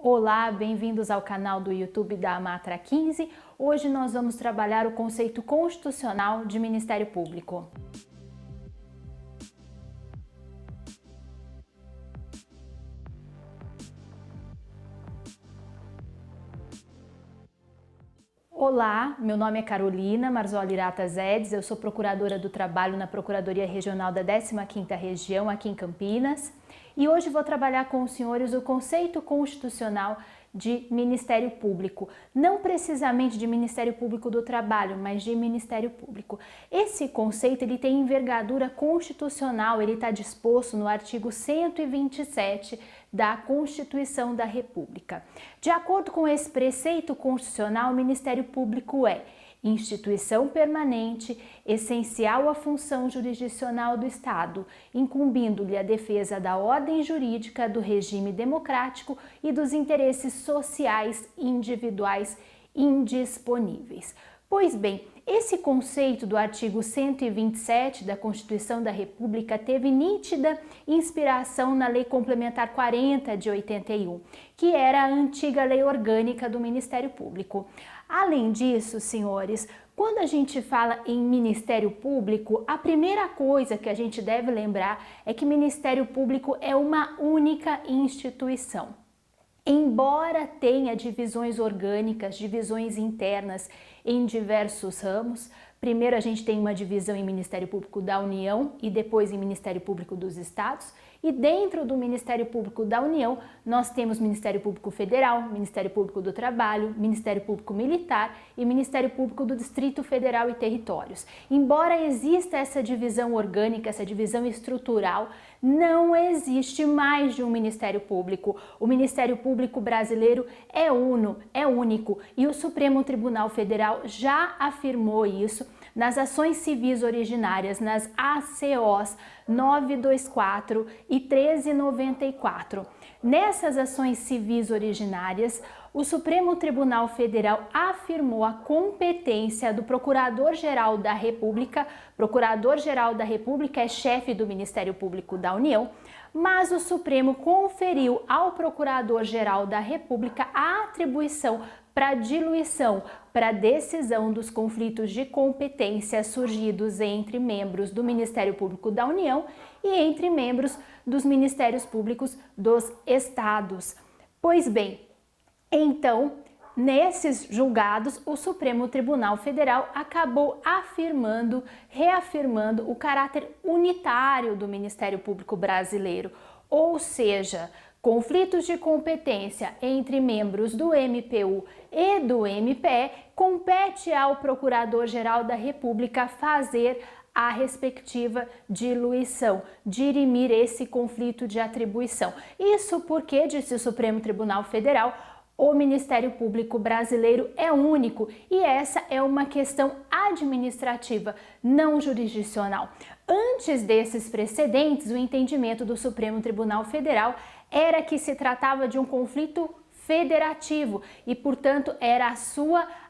Olá, bem-vindos ao canal do YouTube da Amatra 15. Hoje nós vamos trabalhar o conceito constitucional de Ministério Público. Olá, meu nome é Carolina Marzoli Irata Zedes, eu sou procuradora do trabalho na Procuradoria Regional da 15ª Região, aqui em Campinas, e hoje vou trabalhar com os senhores o conceito constitucional de Ministério Público, não precisamente de Ministério Público do Trabalho, mas de Ministério Público. Esse conceito ele tem envergadura constitucional, ele está disposto no artigo 127 da Constituição da República. De acordo com esse preceito constitucional, o Ministério Público é instituição permanente, essencial à função jurisdicional do Estado, incumbindo-lhe a defesa da ordem jurídica, do regime democrático e dos interesses sociais individuais indisponíveis. Pois bem, esse conceito do artigo 127 da Constituição da República teve nítida inspiração na Lei Complementar 40 de 81, que era a antiga lei orgânica do Ministério Público. Além disso, senhores, quando a gente fala em Ministério Público, a primeira coisa que a gente deve lembrar é que Ministério Público é uma única instituição. Embora tenha divisões orgânicas, divisões internas em diversos ramos, primeiro a gente tem uma divisão em Ministério Público da União e depois em Ministério Público dos Estados, e dentro do Ministério Público da União nós temos Ministério Público Federal, Ministério Público do Trabalho, Ministério Público Militar e Ministério Público do Distrito Federal e Territórios. Embora exista essa divisão orgânica, essa divisão estrutural, não existe mais de um Ministério Público. O Ministério Público brasileiro é único e o Supremo Tribunal Federal já afirmou isso nas ações civis originárias, nas ACOs 924 e 1394. Nessas ações civis originárias, o Supremo Tribunal Federal afirmou a competência do Procurador-Geral da República. Procurador-Geral da República é chefe do Ministério Público da União, mas o Supremo conferiu ao Procurador-Geral da República a atribuição para diluição, para decisão dos conflitos de competência surgidos entre membros do Ministério Público da União e entre membros dos Ministérios Públicos dos Estados. Pois bem, então, nesses julgados, o Supremo Tribunal Federal acabou reafirmando o caráter unitário do Ministério Público brasileiro, ou seja, conflitos de competência entre membros do MPU e do MPE compete ao Procurador-Geral da República fazer a respectiva diluição, dirimir esse conflito de atribuição. Isso porque, disse o Supremo Tribunal Federal, o Ministério Público brasileiro é único e essa é uma questão administrativa, não jurisdicional. Antes desses precedentes, o entendimento do Supremo Tribunal Federal era que se tratava de um conflito federativo e, portanto, era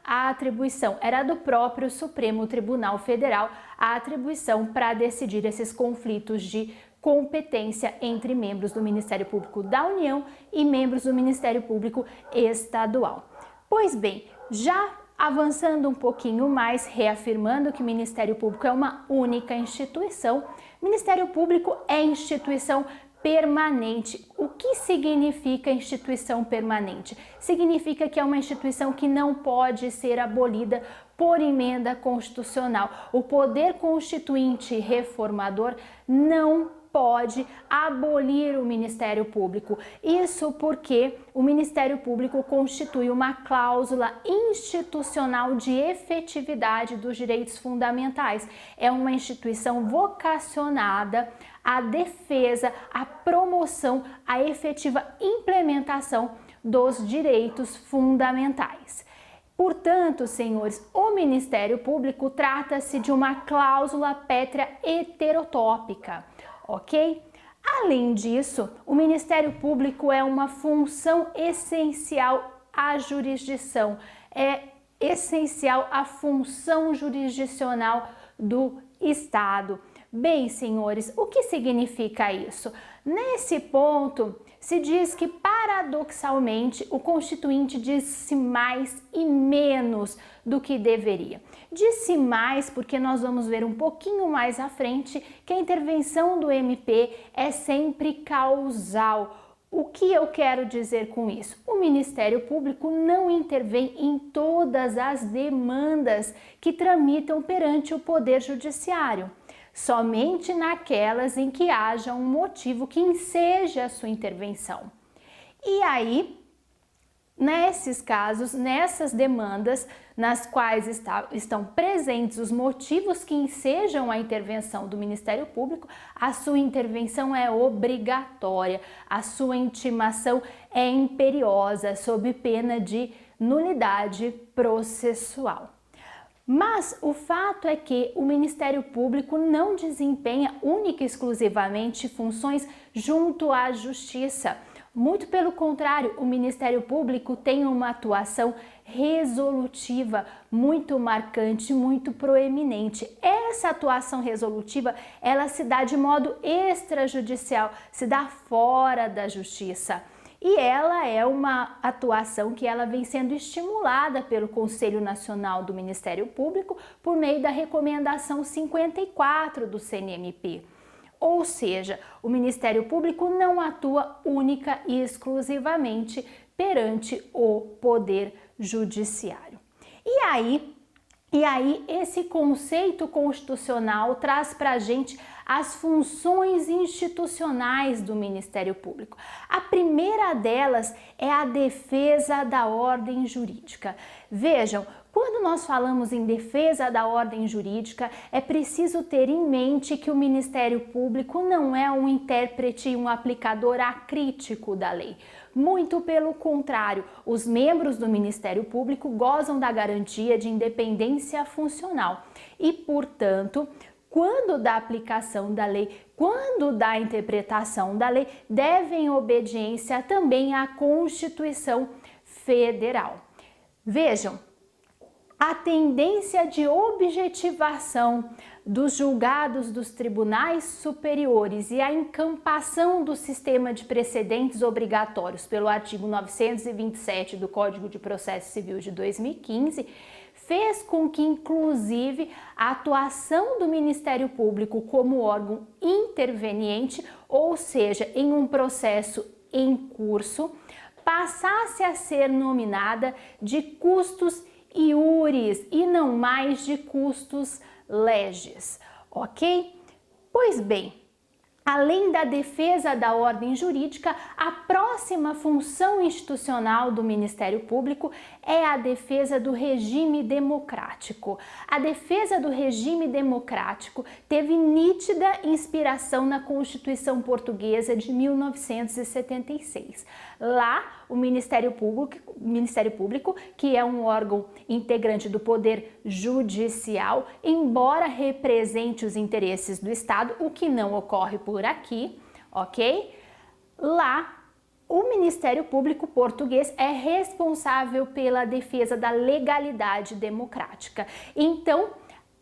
a atribuição, era do próprio Supremo Tribunal Federal a atribuição para decidir esses conflitos de competência entre membros do Ministério Público da União e membros do Ministério Público Estadual. Pois bem, já avançando um pouquinho mais, reafirmando que o Ministério Público é uma única instituição, Ministério Público é instituição permanente. O que significa instituição permanente? Significa que é uma instituição que não pode ser abolida por emenda constitucional. O poder constituinte reformador não pode abolir o Ministério Público. Isso porque o Ministério Público constitui uma cláusula institucional de efetividade dos direitos fundamentais. É uma instituição vocacionada à defesa, à promoção, à efetiva implementação dos direitos fundamentais. Portanto, senhores, o Ministério Público trata-se de uma cláusula pétrea heterotópica, ok? Além disso, o Ministério Público é uma função essencial à jurisdição, é essencial à função jurisdicional do Estado. Bem, senhores, o que significa isso? Nesse ponto, se diz que, paradoxalmente, o Constituinte disse mais e menos do que deveria. Disse mais porque nós vamos ver um pouquinho mais à frente que a intervenção do MP é sempre causal. O que eu quero dizer com isso? O Ministério Público não intervém em todas as demandas que tramitam perante o Poder Judiciário, somente naquelas em que haja um motivo que enseje a sua intervenção. E aí, nesses casos, nessas demandas nas quais estão presentes os motivos que ensejam a intervenção do Ministério Público, a sua intervenção é obrigatória, a sua intimação é imperiosa, sob pena de nulidade processual. Mas o fato é que o Ministério Público não desempenha única e exclusivamente funções junto à Justiça. Muito pelo contrário, o Ministério Público tem uma atuação resolutiva muito marcante, muito proeminente. Essa atuação resolutiva, ela se dá de modo extrajudicial, se dá fora da Justiça. E ela é uma atuação que ela vem sendo estimulada pelo Conselho Nacional do Ministério Público por meio da recomendação 54 do CNMP. Ou seja, o Ministério Público não atua única e exclusivamente perante o Poder Judiciário. E aí esse conceito constitucional traz para a gente as funções institucionais do Ministério Público. A primeira delas é a defesa da ordem jurídica. Vejam, quando nós falamos em defesa da ordem jurídica, é preciso ter em mente que o Ministério Público não é um intérprete e um aplicador acrítico da lei. Muito pelo contrário, os membros do Ministério Público gozam da garantia de independência funcional e, portanto, quando da aplicação da lei, quando da interpretação da lei, devem obediência também à Constituição Federal. Vejam, a tendência de objetivação dos julgados dos tribunais superiores e a encampação do sistema de precedentes obrigatórios pelo artigo 927 do Código de Processo Civil de 2015 fez com que, inclusive, a atuação do Ministério Público como órgão interveniente, ou seja, em um processo em curso, passasse a ser nominada de custos iuris e não mais de custos legis, ok? Pois bem, além da defesa da ordem jurídica, a próxima função institucional do Ministério Público é a defesa do regime democrático. A defesa do regime democrático teve nítida inspiração na Constituição Portuguesa de 1976. Lá, o Ministério Público, que é um órgão integrante do Poder Judicial, embora represente os interesses do Estado, o que não ocorre por aqui, ok? Lá, o Ministério Público português é responsável pela defesa da legalidade democrática. Então,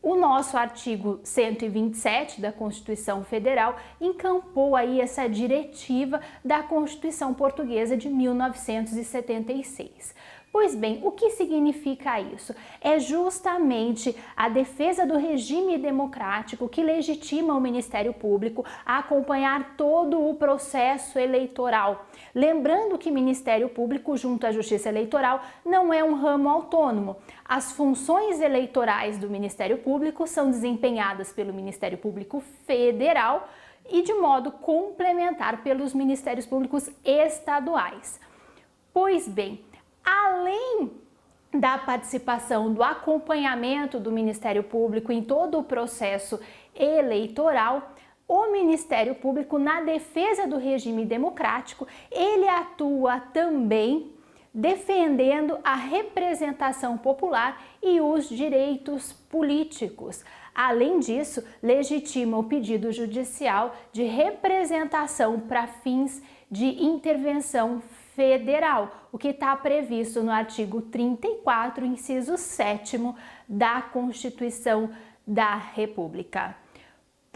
o nosso artigo 127 da Constituição Federal encampou aí essa diretiva da Constituição Portuguesa de 1976. Pois bem, o que significa isso? É justamente a defesa do regime democrático que legitima o Ministério Público a acompanhar todo o processo eleitoral. Lembrando que o Ministério Público, junto à Justiça Eleitoral, não é um ramo autônomo. As funções eleitorais do Ministério Público são desempenhadas pelo Ministério Público Federal e de modo complementar pelos Ministérios Públicos estaduais. Pois bem, além da participação, do acompanhamento do Ministério Público em todo o processo eleitoral, o Ministério Público, na defesa do regime democrático, ele atua também defendendo a representação popular e os direitos políticos. Além disso, legitima o pedido judicial de representação para fins de intervenção federal, o que está previsto no artigo 34, inciso 7º da Constituição da República.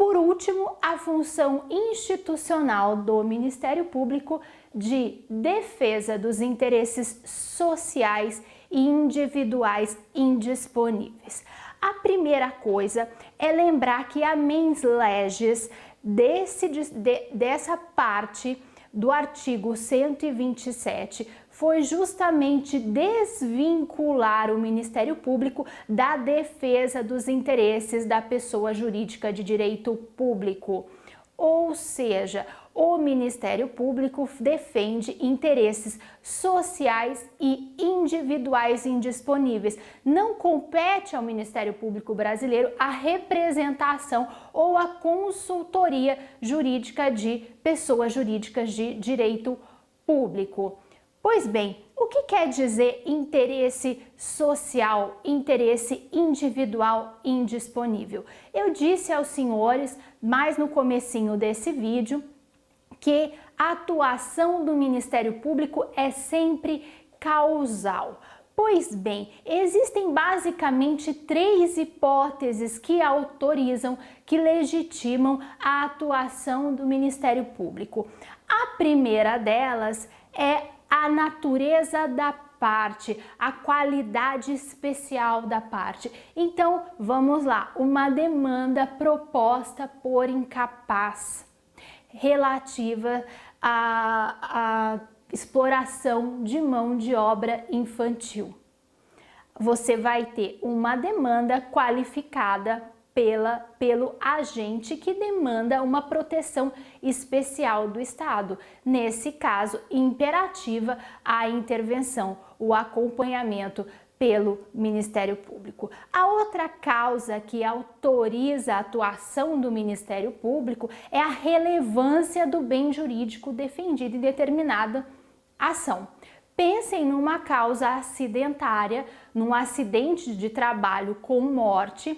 Por último, a função institucional do Ministério Público de defesa dos interesses sociais e individuais indisponíveis. A primeira coisa é lembrar que a mens legis dessa parte do artigo 127 foi justamente desvincular o Ministério Público da defesa dos interesses da pessoa jurídica de direito público. Ou seja, o Ministério Público defende interesses sociais e individuais indisponíveis. Não compete ao Ministério Público brasileiro a representação ou a consultoria jurídica de pessoas jurídicas de direito público. Pois bem, o que quer dizer interesse social, interesse individual indisponível? Eu disse aos senhores, mais no comecinho desse vídeo, que a atuação do Ministério Público é sempre causal. Pois bem, existem basicamente 3 hipóteses que autorizam, que legitimam a atuação do Ministério Público. A primeira delas é a natureza da parte, a qualidade especial da parte. Então, vamos lá, uma demanda proposta por incapaz relativa à exploração de mão de obra infantil. Você vai ter uma demanda qualificada pelo agente que demanda uma proteção especial do Estado. Nesse caso, imperativa a intervenção, o acompanhamento pelo Ministério Público. A outra causa que autoriza a atuação do Ministério Público é a relevância do bem jurídico defendido em determinada ação. Pensem numa causa acidentária, num acidente de trabalho com morte,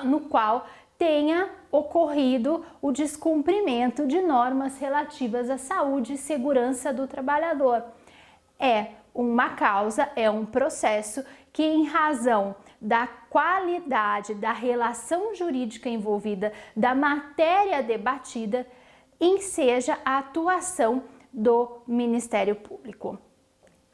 no qual tenha ocorrido o descumprimento de normas relativas à saúde e segurança do trabalhador. É uma causa, é um processo que, em razão da qualidade da relação jurídica envolvida, da matéria debatida, enseja a atuação do Ministério Público.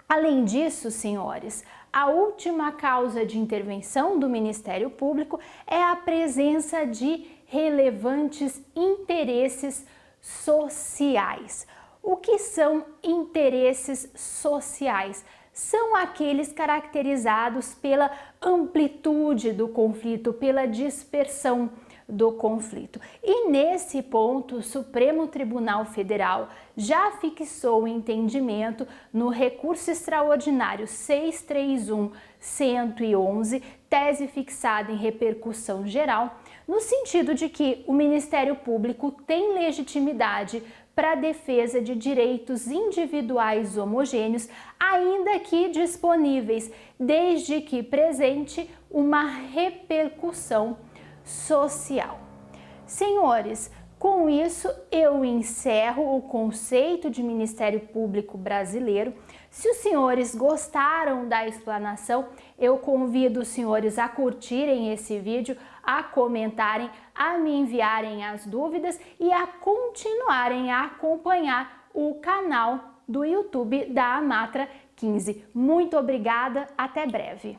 Além disso, senhores, a última causa de intervenção do Ministério Público é a presença de relevantes interesses sociais. O que são interesses sociais? São aqueles caracterizados pela amplitude do conflito, pela dispersão do conflito. E nesse ponto, o Supremo Tribunal Federal já fixou o entendimento no recurso extraordinário 631-111, tese fixada em repercussão geral, no sentido de que o Ministério Público tem legitimidade para a defesa de direitos individuais homogêneos, ainda que disponíveis, desde que presente uma repercussão social. Senhores, com isso eu encerro o conceito de Ministério Público brasileiro. Se os senhores gostaram da explanação, eu convido os senhores a curtirem esse vídeo, a comentarem, a me enviarem as dúvidas e a continuarem a acompanhar o canal do YouTube da Amatra 15. Muito obrigada, até breve!